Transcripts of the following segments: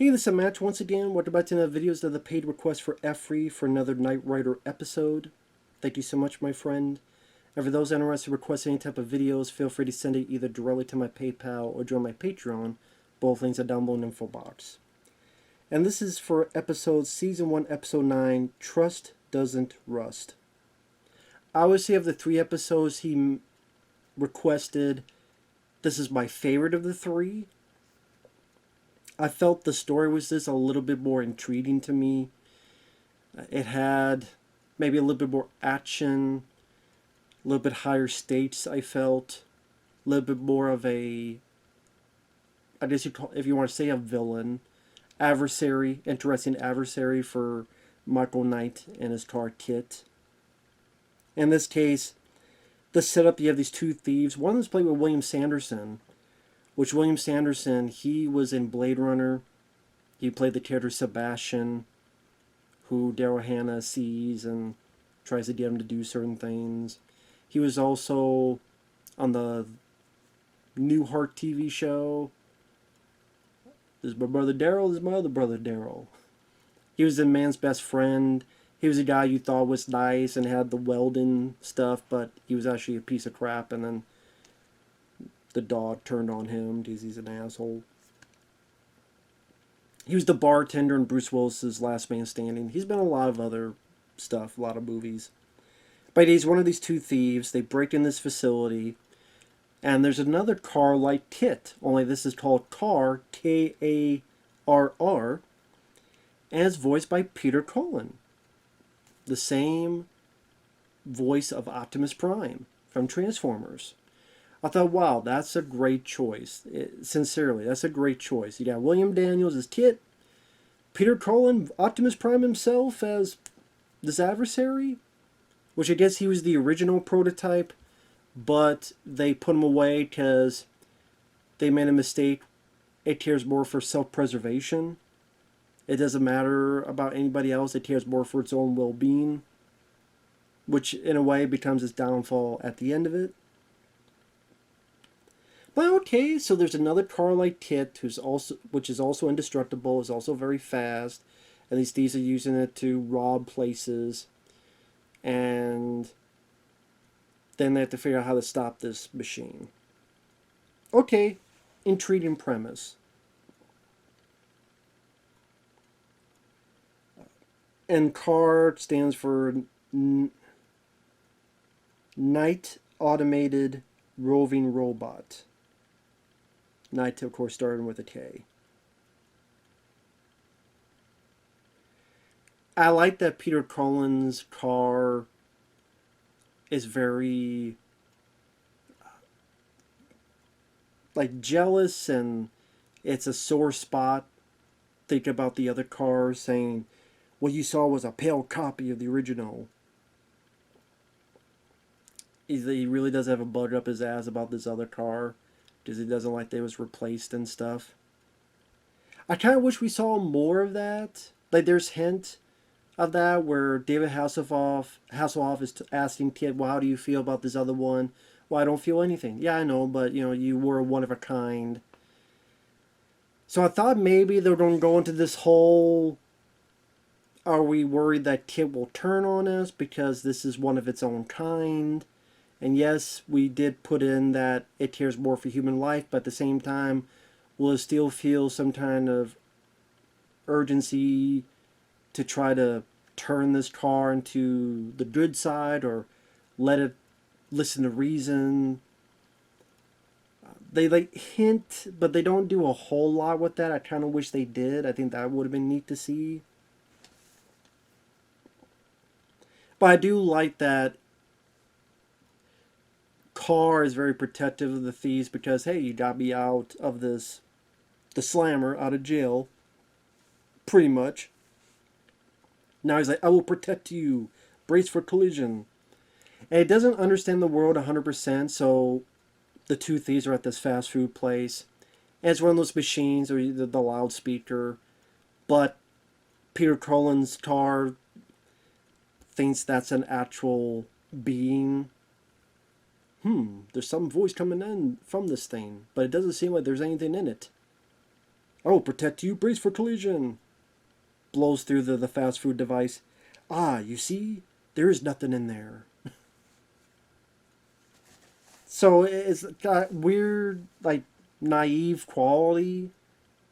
Hey, this is Match once again. Welcome back to another videos of the paid request for Efree for another Knight Rider episode. Thank you so much, my friend. And for those interested in requesting any type of videos, feel free to send it either directly to my PayPal or join my Patreon. Both links are down below in the info box. And this is for Season 1, Episode 9, Trust Doesn't Rust. Obviously, of the 3 episodes he requested, this is my favorite of the 3. I felt the story was just a little bit more intriguing to me. It had maybe a little bit more action, a little bit higher stakes, I felt. A little bit more of a, I guess you call, if you want to say a villain, adversary, interesting adversary for Michael Knight and his car Kit. In this case, the setup, you have these 2 thieves. One is played with William Sanderson, which William Sanderson, he was in Blade Runner. He played the character Sebastian, who Daryl Hannah sees and tries to get him to do certain things. He was also on the Newhart TV show. This is my brother Daryl, this is my other brother Daryl. He was the man's best friend. He was a guy you thought was nice and had the welding stuff, but he was actually a piece of crap, and then the dog turned on him because he's an asshole. He was the bartender in Bruce Willis's Last Man Standing. He's been in a lot of other stuff, a lot of movies. But he's one of these 2 thieves. They break in this facility, and there's another car like Kit, only this is called Car, Karr, and it's voiced by Peter Cullen, the same voice of Optimus Prime from Transformers. I thought, wow, that's a great choice. Sincerely, that's a great choice. You got William Daniels as Kit, Peter Cullen, Optimus Prime himself as this adversary, which I guess he was the original prototype, but they put him away because they made a mistake. It cares more for self-preservation. It doesn't matter about anybody else. It cares more for its own well-being, which in a way becomes its downfall at the end of it. But okay, so there's another car like Kit, which is also indestructible, is also very fast, and these thieves are using it to rob places, and then they have to figure out how to stop this machine. Okay, intriguing premise. And CAR stands for Night Automated Roving Robot. Night, of course, starting with a K. I like that Peter Cullen's car is very like jealous, and it's a sore spot. Think about the other cars saying, what you saw was a pale copy of the original. He really does have a bug up his ass about this other car, because he doesn't like that it was replaced and stuff. I kind of wish we saw more of that. Like, there's hint of that where David Hasselhoff is asking Kit, well, how do you feel about this other one? Well, I don't feel anything. Yeah, I know, but, you know, you were one of a kind. So I thought maybe they were going to go into this whole, are we worried that Kit will turn on us because this is one of its own kind? And yes, we did put in that it cares more for human life, but at the same time, will it still feel some kind of urgency to try to turn this car into the good side, or let it listen to reason? They like hint, but they don't do a whole lot with that. I kind of wish they did. I think that would have been neat to see. But I do like that Carr is very protective of the thieves because, hey, you got me out of this, the slammer, out of jail, pretty much. Now he's like, I will protect you, brace for collision. And it doesn't understand the world 100%, so the 2 thieves are at this fast food place, and it's one of those machines, or the loudspeaker, but Peter Cullen's car thinks that's an actual being. There's some voice coming in from this thing, but it doesn't seem like there's anything in it. Oh, protect you, brace for collision. Blows through the fast food device. Ah, you see? There is nothing in there. So it's got weird, like, naive quality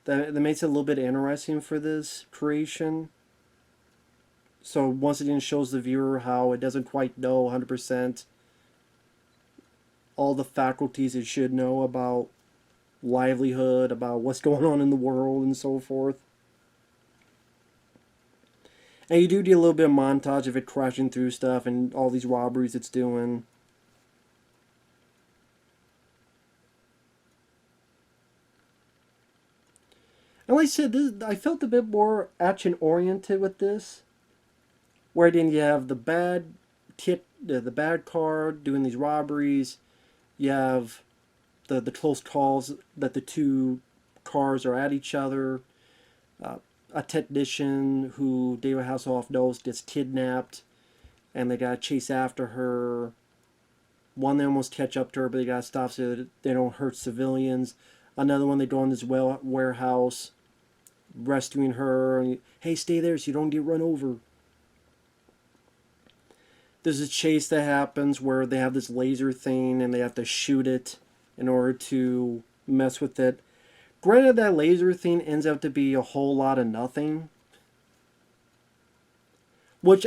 that makes it a little bit interesting for this creation. So once again, shows the viewer how it doesn't quite know 100% all the faculties it should know about livelihood, about what's going on in the world, and so forth. And you do get a little bit of montage of it crashing through stuff and all these robberies it's doing. And like I said, I felt a bit more action oriented with this, where then you have the the bad card doing these robberies. You have the close calls that the two cars are at each other. Uh, a technician who David Hasselhoff knows gets kidnapped, and they gotta chase after her. One they almost catch up to her, but they gotta stop so that they don't hurt civilians. Another one they go in this warehouse, rescuing her. And, hey, stay there so you don't get run over. There's a chase that happens where they have this laser thing and they have to shoot it in order to mess with it. Granted, that laser thing ends up to be a whole lot of nothing, which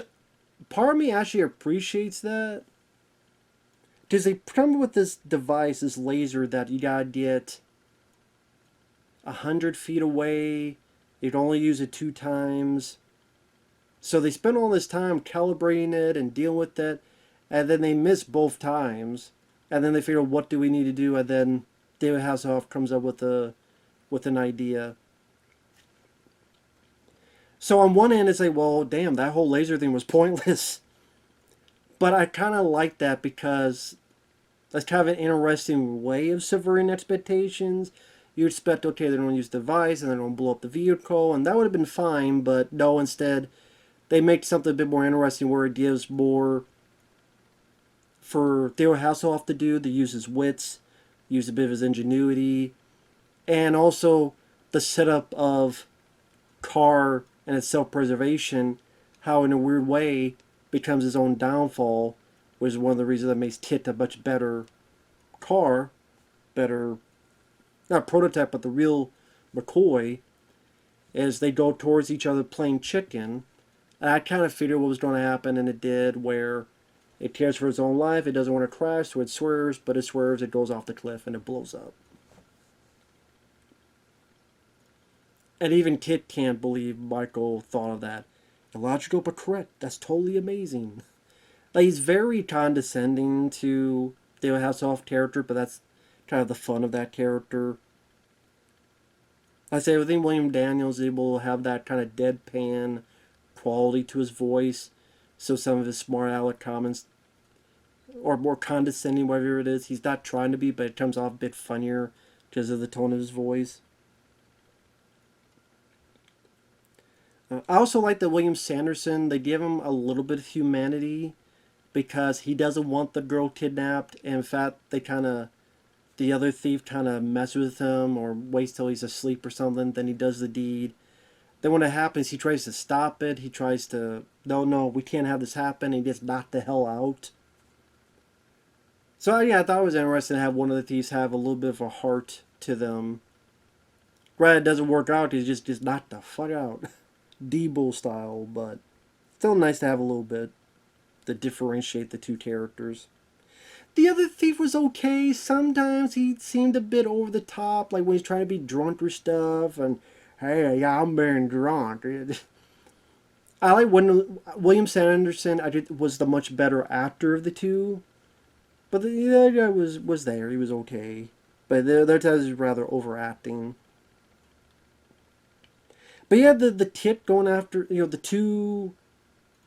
part of me actually appreciates that. Because they come with this device, this laser that you gotta get 100 feet away. You'd only use it 2 times. So they spend all this time calibrating it and dealing with it, and then they miss both times. And then they figure, what do we need to do? And then David Hasselhoff comes up with an idea. So on one end, it's like, well, damn, that whole laser thing was pointless. But I kind of like that because that's kind of an interesting way of subverting expectations. You expect, okay, they're going to use the device and they're going to blow up the vehicle, and that would have been fine, but no, instead, they make something a bit more interesting where it gives more for Theo Hasselhoff to do, to use his wits, use a bit of his ingenuity, and also the setup of Carr and its self-preservation, how in a weird way becomes his own downfall, which is one of the reasons that makes Kit a much better car, better, not prototype, but the real McCoy, as they go towards each other playing chicken. And I kind of figured what was going to happen, and it did, where it cares for its own life, it doesn't want to crash, so it swerves, but it swerves, it goes off the cliff, and it blows up. And even Kit can't believe Michael thought of that. Illogical but correct. That's totally amazing. Like, he's very condescending to David Hasselhoff character, but that's kind of the fun of that character. I say I think William Daniels is able to have that kind of deadpan quality to his voice, so some of his smart aleck comments, or more condescending, whatever it is, he's not trying to be, but it comes off a bit funnier because of the tone of his voice. I also like that William Sanderson, they give him a little bit of humanity because he doesn't want the girl kidnapped. And in fact, the other thief kind of messes with him or waits till he's asleep or something. Then he does the deed. Then when it happens, he tries to stop it. He tries to, no, we can't have this happen. And he gets knocked the hell out. So yeah, I thought it was interesting to have one of the thieves have a little bit of a heart to them. Granted, it doesn't work out. He just gets knocked the fuck out. Debo style, but still nice to have a little bit to differentiate the two characters. The other thief was okay. Sometimes he seemed a bit over the top, like when he's trying to be drunk or stuff, and hey, yeah, I'm being drunk. I like when William Sanderson was the much better actor of the two, but the other guy was there. He was okay, but the other times he was rather overacting. But yeah, the tit going after, the two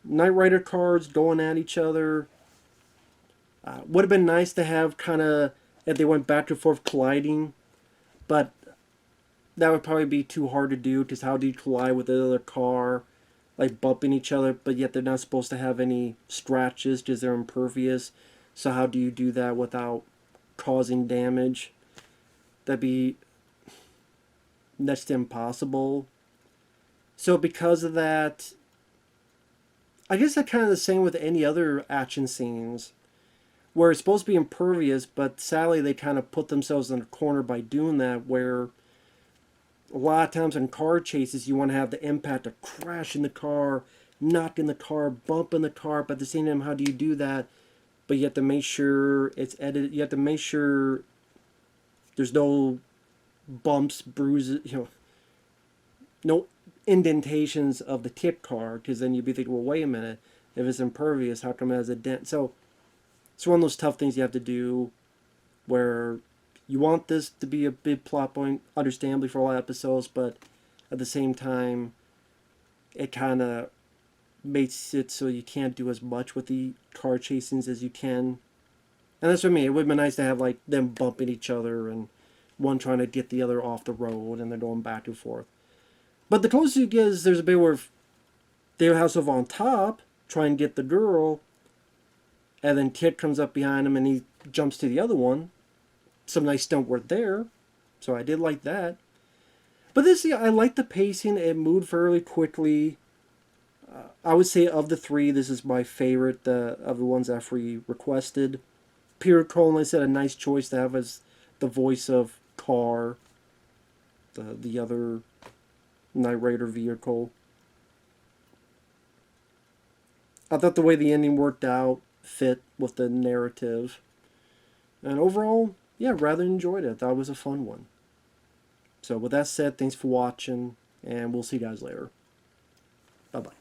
Knight Rider cards going at each other. Would have been nice to have kind of, if they went back and forth colliding, but that would probably be too hard to do, because how do you collide with the other car, like bumping each other, but yet they're not supposed to have any scratches because they're impervious. So how do you do that without causing damage? That'd be next to impossible. So because of that, I guess that's kind of the same with any other action scenes where it's supposed to be impervious, but sadly they kind of put themselves in a corner by doing that, where a lot of times in car chases you want to have the impact of crashing the car, knocking the car, bumping the car, but at the same time, how do you do that? But you have to make sure it's edited. You have to make sure there's no bumps, bruises, no indentations of the tip car, because then you'd be thinking, well, wait a minute, if it's impervious, how come it has a dent? So it's one of those tough things you have to do, where you want this to be a big plot point, understandably, for a lot of episodes, but at the same time, it kind of makes it so you can't do as much with the car chasings as you can. And that's what I mean. It would have been nice to have like them bumping each other and one trying to get the other off the road and they're going back and forth. But the closest you get is there's a bit where they have up on top, try and get the girl, and then Kid comes up behind him and he jumps to the other one. Some nice stunt work there, so I did like that. But this, yeah, I like the pacing. It moved fairly quickly. I would say of the three, this is my favorite of the ones Efree requested. Peter Cullen said a nice choice to have as the voice of Car, the other Knight Rider vehicle. I thought the way the ending worked out fit with the narrative. And overall, yeah, rather enjoyed it. Thought it was a fun one. So with that said, thanks for watching, and we'll see you guys later. Bye-bye.